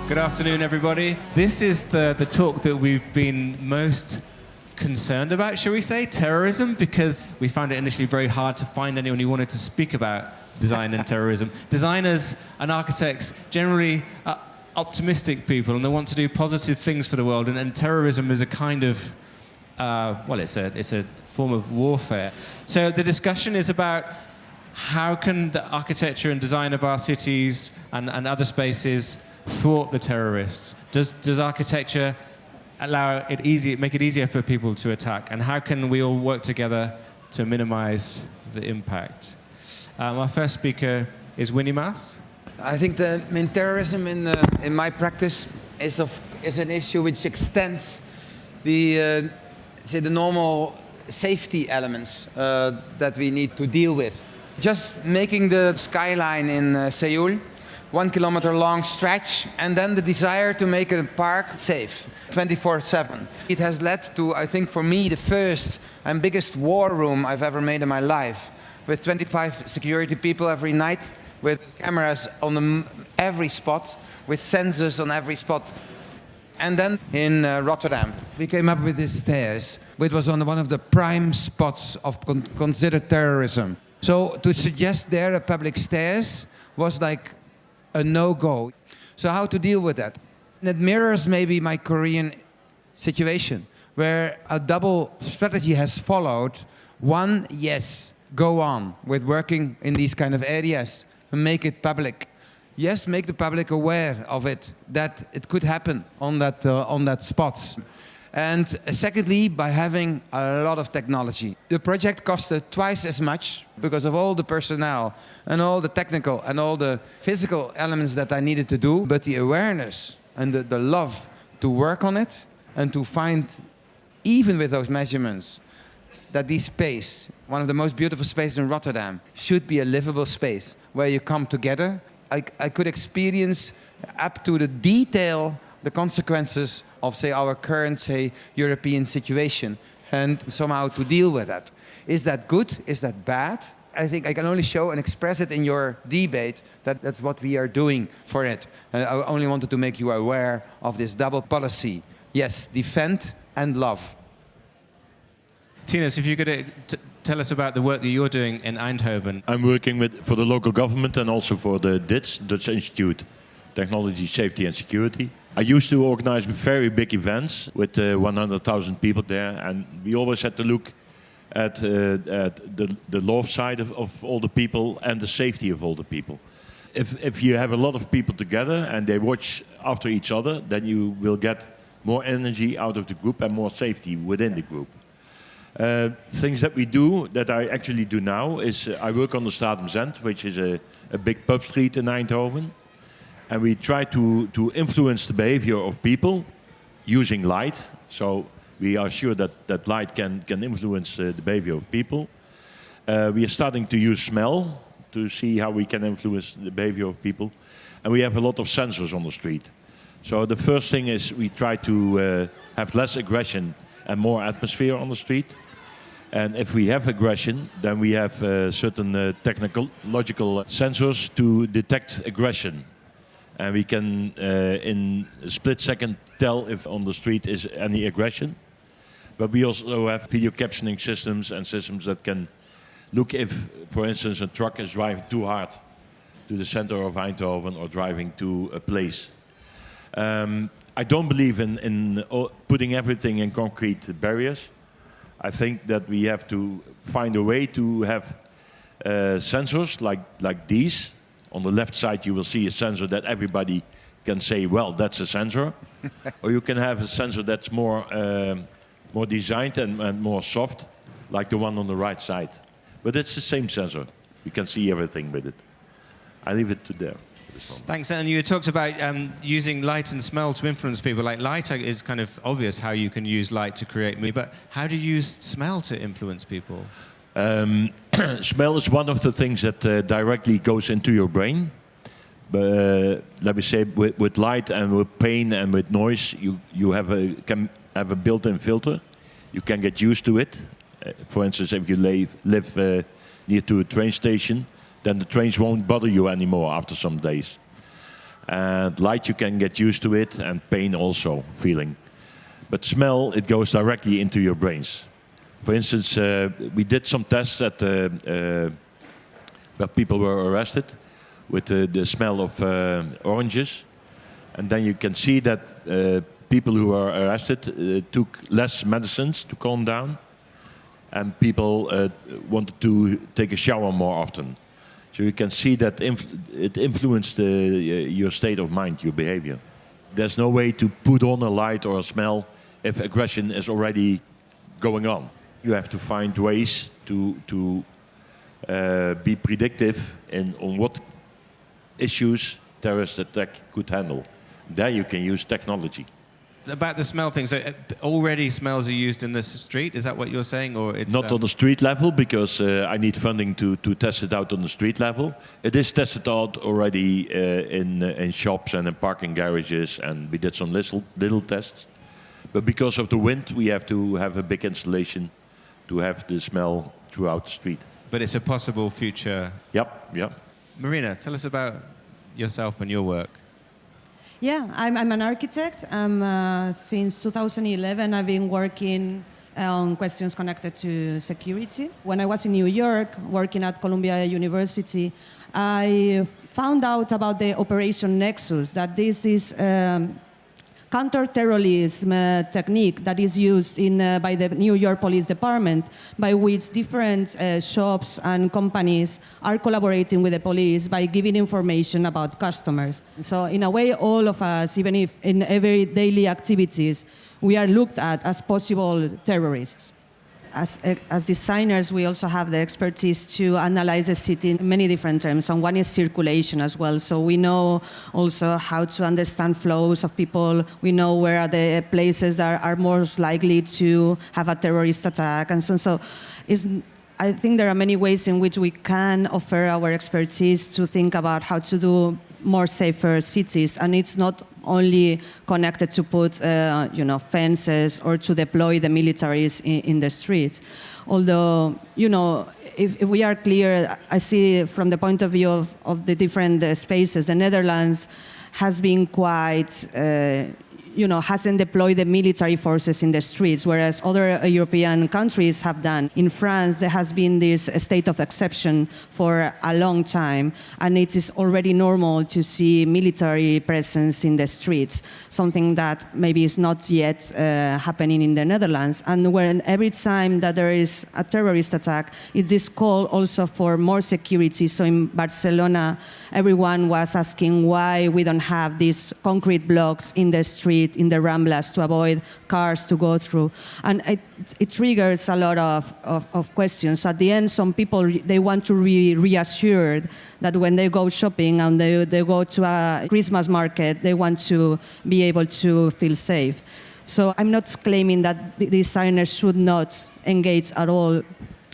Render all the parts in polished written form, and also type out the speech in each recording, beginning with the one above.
Good afternoon, everybody. This is the talk that we've been most concerned about, shall we say, terrorism, because we found it initially very hard to find anyone who wanted to speak about design and terrorism. Designers and architects generally are optimistic people, and they want to do positive things for the world, and terrorism is a kind of, well, it's a form of warfare. So the discussion is about how can the architecture and design of our cities and other spaces thwart the terrorists? Does architecture make it easier for people to attack? And how can we all work together to minimize the impact? Our first speaker is Winnie Maas. I think the main terrorism in my practice is an issue which extends the normal safety elements that we need to deal with. Just making the skyline in Seoul 1 kilometer long stretch, and then the desire to make a park safe 24/7. It has led to, I think for me, the first and biggest war room I've ever made in my life, with 25 security people every night, with cameras on every spot, with sensors on every spot. And then in Rotterdam, we came up with these stairs, which was on one of the prime spots of considered terrorism. So to suggest there a public stairs was like a no-go. So how to deal with that? And it mirrors maybe my Korean situation, where a double strategy has followed. One, yes, go on with working in these kind of areas and make it public. Yes, make the public aware of it, that it could happen on that spots. And secondly, by having a lot of technology. The project costed twice as much because of all the personnel and all the technical and all the physical elements that I needed to do, but the awareness and the love to work on it and to find, even with those measurements, that this space, one of the most beautiful spaces in Rotterdam, should be a livable space where you come together. I could experience up to the detail the consequences of, say, our current, say, European situation, and somehow to deal with that. Is that good? Is that bad? I think I can only show and express it in your debate that that's what we are doing for it. I only wanted to make you aware of this double policy. Yes, defend and love. Tinus, if you could tell us about the work that you're doing in Eindhoven. I'm working for the local government and also for the Dutch Institute, Technology, Safety and Security. I used to organize very big events with 100,000 people there, and we always had to look at the love side of all the people and the safety of all the people. If you have a lot of people together and they watch after each other, then you will get more energy out of the group and more safety within the group. Things that we do, that I actually do now, is I work on the Stratum Zend, which is a big pub street in Eindhoven. And we try to influence the behavior of people using light. So we are sure that light can influence the behavior of people. We are starting to use smell to see how we can influence the behavior of people. And we have a lot of sensors on the street. So the first thing is we try to have less aggression and more atmosphere on the street. And if we have aggression, then we have certain technological sensors to detect aggression. And we can, in a split second, tell if on the street is any aggression. But we also have video captioning systems and systems that can look if, for instance, a truck is driving too hard to the center of Eindhoven or driving to a place. I don't believe in putting everything in concrete barriers. I think that we have to find a way to have sensors like these. On the left side, you will see a sensor that everybody can say, well, that's a sensor. Or you can have a sensor that's more designed and more soft, like the one on the right side. But it's the same sensor. You can see everything with it. I leave it to there. Thanks. And you talked about using light and smell to influence people. Like light is kind of obvious how you can use light to create mood, but how do you use smell to influence people? Smell is one of the things that directly goes into your brain. But let me say, with light and with pain and with noise, you can have a built-in filter. You can get used to it. For instance, if you live near to a train station, then the trains won't bother you anymore after some days. And light, you can get used to it, and pain also, feeling. But smell, it goes directly into your brains. For instance, we did some tests at where people were arrested with the smell of oranges. And then you can see that people who were arrested took less medicines to calm down. And people wanted to take a shower more often. So you can see that it influenced your state of mind, your behavior. There's no way to put on a light or a smell if aggression is already going on. You have to find ways to be predictive on what issues terrorist attack could handle. There you can use technology. About the smell thing, so already smells are used in the street, is that what you're saying? Or it's not on the street level, because I need funding to test it out on the street level. It is tested out already in shops and in parking garages, and we did some little tests. But because of the wind, we have to have a big installation to have the smell throughout the street. But it's a possible future. Yep. Marina, tell us about yourself and your work. Yeah, I'm an architect. Since 2011, I've been working on questions connected to security. When I was in New York, working at Columbia University, I found out about the Operation Nexus, that this is counter-terrorism technique that is used by the New York Police Department, by which different shops and companies are collaborating with the police by giving information about customers. So in a way, all of us, even if in every daily activities, we are looked at as possible terrorists. As designers, we also have the expertise to analyze the city in many different terms, and one is circulation as well. So we know also how to understand flows of people. We know where are the places that are most likely to have a terrorist attack, and so I think there are many ways in which we can offer our expertise to think about how to do more safer cities, and it's not only connected to put fences or to deploy the militaries in the streets. Although, if we are clear, I see from the point of view of the different spaces, the Netherlands has been quite hasn't deployed the military forces in the streets, whereas other European countries have done. In France, there has been this state of exception for a long time, and it is already normal to see military presence in the streets, something that maybe is not yet happening in the Netherlands. And when every time that there is a terrorist attack, it's this call also for more security. So in Barcelona, everyone was asking why we don't have these concrete blocks in the street, in the Ramblas, to avoid cars to go through. And it triggers a lot of questions. At the end, some people, they want to be reassured that when they go shopping and they go to a Christmas market, they want to be able to feel safe. So I'm not claiming that the designers should not engage at all.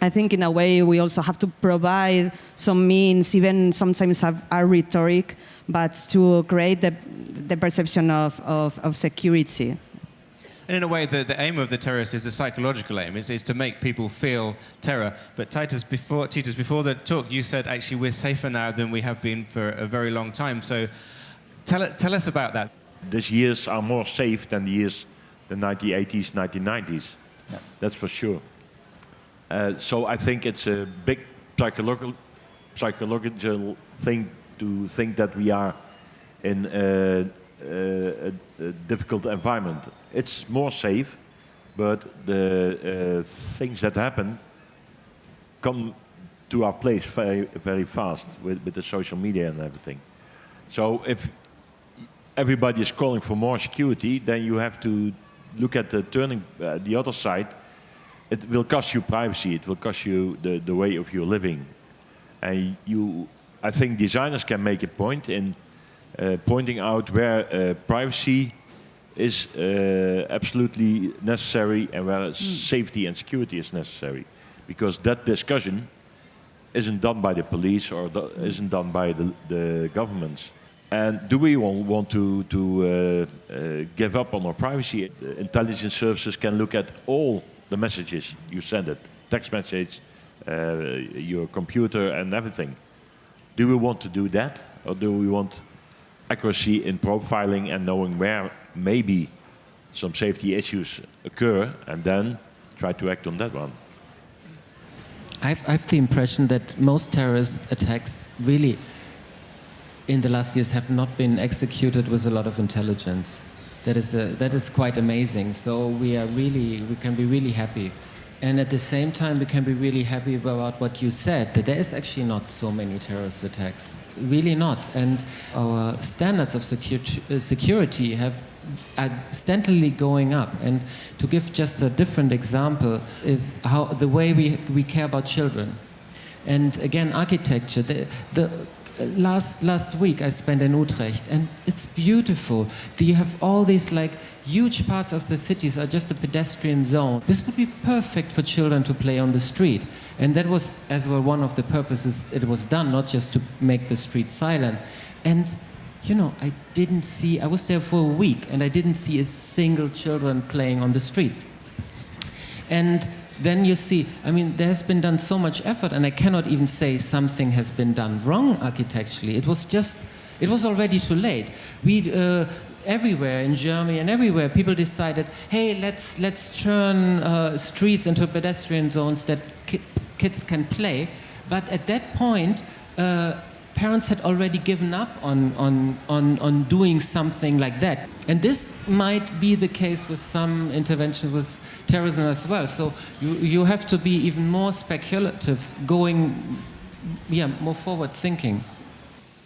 I think in a way we also have to provide some means, even sometimes a rhetoric, but to create the perception of security. And in a way, the aim of the terrorist is a psychological aim, is to make people feel terror. But Titus, before the talk, you said actually we're safer now than we have been for a very long time. So tell us about that. These years are more safe than the 1980s, 1990s. Yeah. That's for sure. So I think it's a big psychological thing to think that we are in a difficult environment. It's more safe, but the things that happen come to our place very, very fast with the social media and everything. So if everybody is calling for more security, then you have to look at the other side. It will cost you privacy. It will cost you the way of your living. And I think designers can make a point in pointing out where privacy is absolutely necessary and where safety and security is necessary. Because that discussion isn't done by the police or isn't done by the governments. And do we want to give up on our privacy? Intelligence services can look at all the messages you send it, text message, your computer and everything. Do we want to do that? Or do we want accuracy in profiling and knowing where maybe some safety issues occur, and then try to act on that one. I've the impression that most terrorist attacks really in the last years have not been executed with a lot of intelligence. That is quite amazing. So we can be really happy. And at the same time, we can be really happy about what you said, that there is actually not so many terrorist attacks. Really not. And our standards of security are steadily going up. And to give just a different example is how the way we care about children. And again, architecture. Last week I spent in Utrecht, and it's beautiful. You have all these huge parts of the cities are just a pedestrian zone. This would be perfect for children to play on the street. And that was as well one of the purposes it was done, not just to make the street silent. And I was there for a week and I didn't see a single children playing on the streets. And then you see, there's been done so much effort, and I cannot even say something has been done wrong architecturally. It was already too late. Everywhere in Germany and everywhere, people decided, hey, let's turn streets into pedestrian zones that kids can play. But at that point, parents had already given up on doing something like that. And this might be the case with some interventions with terrorism as well. So you have to be even more speculative, more forward thinking.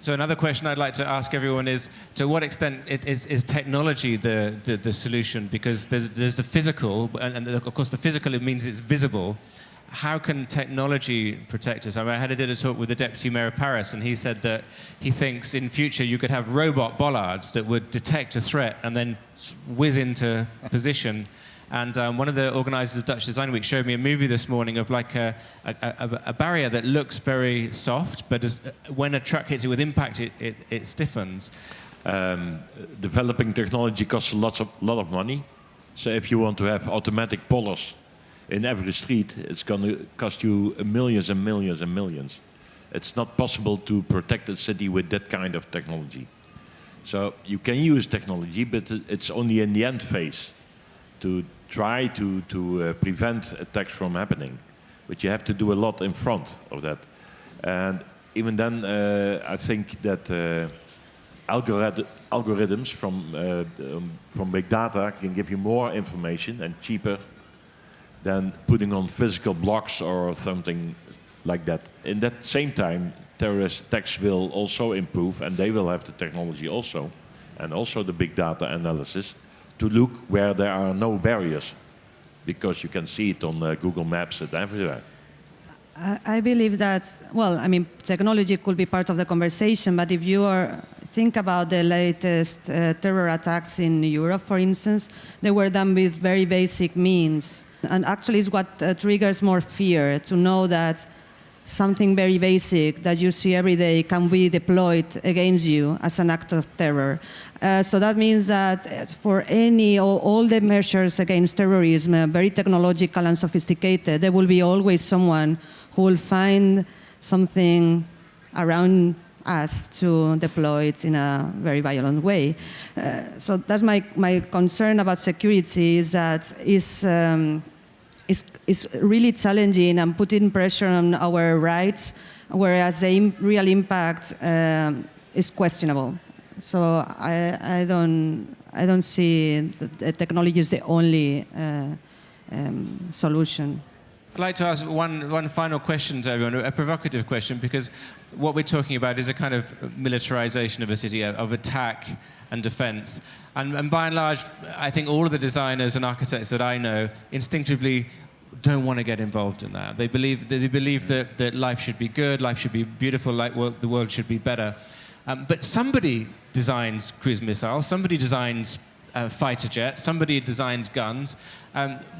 So another question I'd like to ask everyone is, to what extent is technology the solution? Because there's the physical, and of course the physical, it means it's visible. How can technology protect us? I did a talk with the Deputy Mayor of Paris, and he said that he thinks in future you could have robot bollards that would detect a threat and then whiz into position. And one of the organisers of Dutch Design Week showed me a movie this morning of a barrier that looks very soft, but when a truck hits it with impact, it stiffens. Developing technology costs a lot of money. So if you want to have automatic pollers in every street, it's going to cost you millions and millions and millions. It's not possible to protect a city with that kind of technology. So you can use technology, but it's only in the end phase to try to prevent attacks from happening. But you have to do a lot in front of that. And even then, I think that algorithms from big data can give you more information and cheaper than putting on physical blocks or something like that. In that same time, terrorist attacks will also improve, and they will have the technology also, and also the big data analysis, to look where there are no barriers, because you can see it on Google Maps and everywhere. I believe that, technology could be part of the conversation, but if you think about the latest terror attacks in Europe, for instance, they were done with very basic means. And actually it's what triggers more fear, to know that something very basic that you see every day can be deployed against you as an act of terror. So that means that for all the measures against terrorism, very technological and sophisticated, there will be always someone who will find something around us to deploy it in a very violent way. So that's my concern about security, is that it's really challenging and putting pressure on our rights, whereas the real impact is questionable. So I don't see the technology is the only solution. I'd like to ask one final question to everyone, a provocative question, because what we're talking about is a kind of militarization of a city, of attack and defense. And by and large, I think all of the designers and architects that I know instinctively don't want to get involved in that. They believe that life should be good, life should be beautiful, the world should be better. But somebody designs cruise missiles, somebody designs fighter jets, somebody designs guns.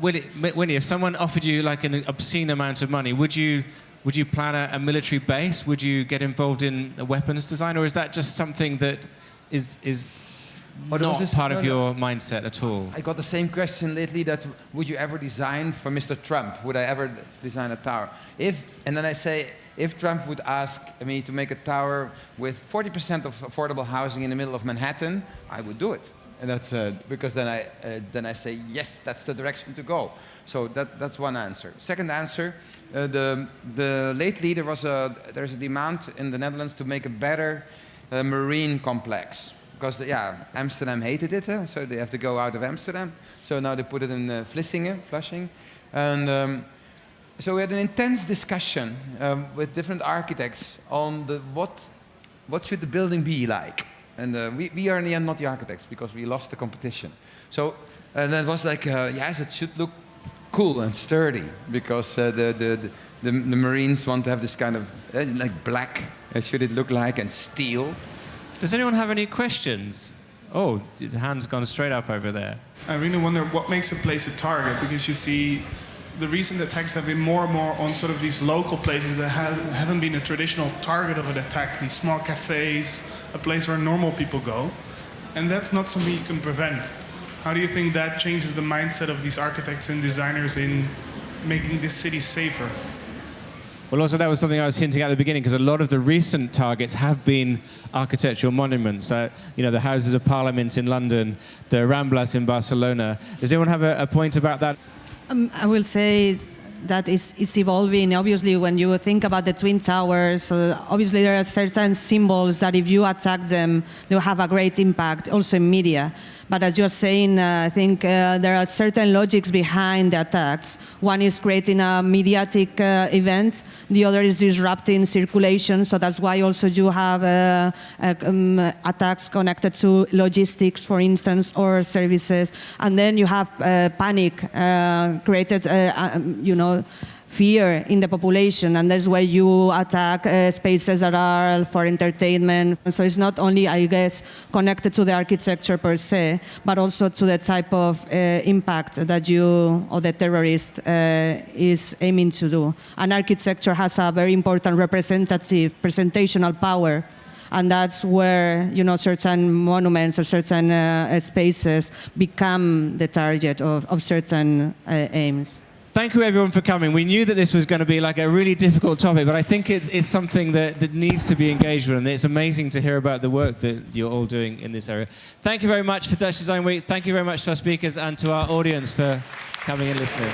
Winnie, if someone offered you an obscene amount of money, would you plan a military base? Would you get involved in a weapons design, or is that just something that is not part of your mindset at all? I got the same question lately, that would you ever design for Mr. Trump? Would I ever design a tower? And then I say, if Trump would ask me to make a tower with 40% of affordable housing in the middle of Manhattan, I would do it. And that's because then I say, yes, that's the direction to go. So that's one answer. Second answer, lately there's a demand in the Netherlands to make a better marine complex. Because Amsterdam hated it, so they have to go out of Amsterdam. So now they put it in Flushing. And so we had an intense discussion with different architects on what should the building be like. And we are in the end not the architects because we lost the competition. So and it was like, yes, it should look cool and sturdy because the Marines want to have this kind of like black. Should it look like, and steel. Does anyone have any questions? Oh, the hand's gone straight up over there. I really wonder what makes a place a target, because you see the recent attacks have been more and more on sort of these local places that haven't been a traditional target of an attack, these small cafes, a place where normal people go, and that's not something you can prevent. How do you think that changes the mindset of these architects and designers in making this city safer? Well, also that was something I was hinting at the beginning, because a lot of the recent targets have been architectural monuments. The Houses of Parliament in London, the Ramblas in Barcelona. Does anyone have a point about that? I will say that it's evolving. Obviously, when you think about the Twin Towers, obviously there are certain symbols that if you attack them, they'll have a great impact, also in media. But as you're saying, I think there are certain logics behind the attacks. One is creating a mediatic event. The other is disrupting circulation. So that's why also you have attacks connected to logistics, for instance, or services. And then you have panic created, fear in the population, and that's where you attack spaces that are for entertainment. So it's not only, I guess, connected to the architecture per se, but also to the type of impact that you or the terrorist is aiming to do. And architecture has a very important presentational power. And that's where, certain monuments or certain spaces become the target of certain aims. Thank you, everyone, for coming. We knew that this was going to be like a really difficult topic, but I think it's something that needs to be engaged with, and it's amazing to hear about the work that you're all doing in this area. Thank you very much for Dutch Design Week. Thank you very much to our speakers and to our audience for coming and listening.